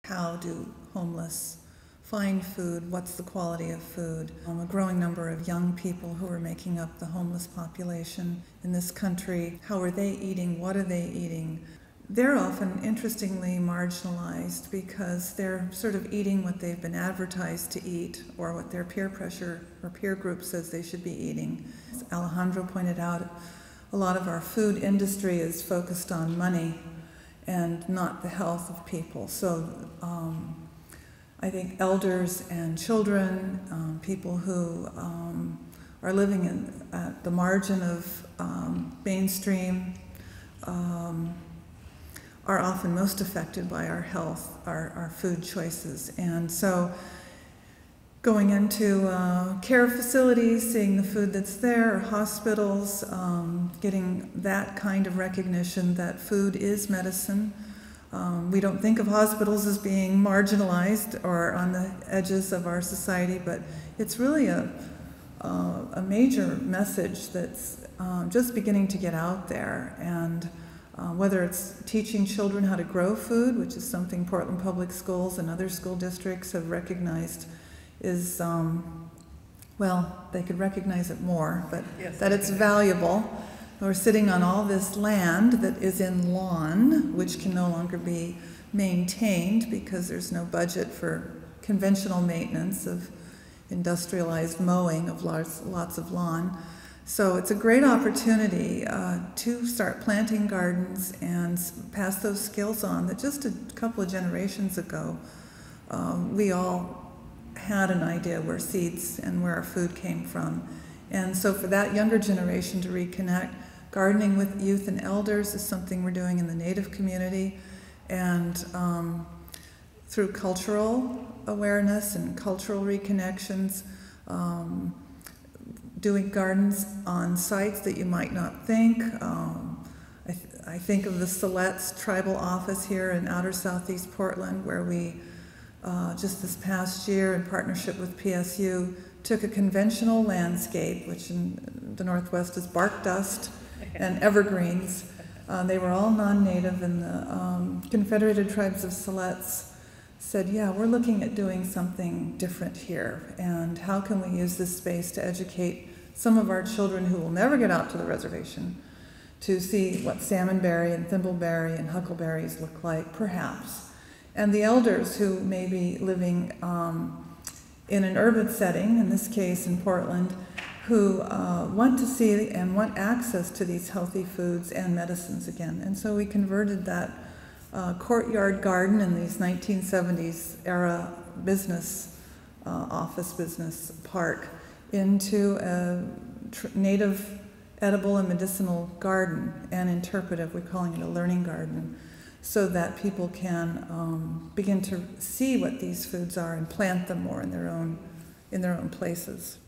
how do homeless find food, what's the quality of food. A growing number of young people who are making up the homeless population in this country, how are they eating, what are they eating? They're often, interestingly, marginalized because they're sort of eating what they've been advertised to eat or what their peer pressure or peer group says they should be eating. As Alejandro pointed out, a lot of our food industry is focused on money and not the health of people. So I think elders and children, people who are living at the margin of mainstream, are often most affected by our health, our food choices. And so going into care facilities, seeing the food that's there, or hospitals, getting that kind of recognition that food is medicine. We don't think of hospitals as being marginalized or on the edges of our society, but it's really a major message that's just beginning to get out there. And whether it's teaching children how to grow food, which is something Portland Public Schools and other school districts have recognized is, well, they could recognize it more, but yes, that it's valuable. We're sitting on all this land that is in lawn, which can no longer be maintained because there's no budget for conventional maintenance of industrialized mowing of lots of lawn. So it's a great opportunity to start planting gardens and pass those skills on that just a couple of generations ago, we all had an idea where seeds and where our food came from. And so for that younger generation to reconnect, gardening with youth and elders is something we're doing in the Native community. And through cultural awareness and cultural reconnections, doing gardens on sites that you might not think. I think of the Siletz tribal office here in outer southeast Portland, where we just this past year, in partnership with PSU, took a conventional landscape, which in the Northwest is bark dust and evergreens. They were all non-native, and the Confederated Tribes of Siletz said, yeah, we're looking at doing something different here, and how can we use this space to educate some of our children who will never get out to the reservation to see what salmonberry and thimbleberry and huckleberries look like, perhaps. And the elders who may be living in an urban setting, in this case in Portland, who want to see and want access to these healthy foods and medicines again. And so we converted that courtyard garden in these 1970s era business, office business park into a native edible and medicinal garden, and interpretive, we're calling it a learning garden, so that people can begin to see what these foods are and plant them more in their own places.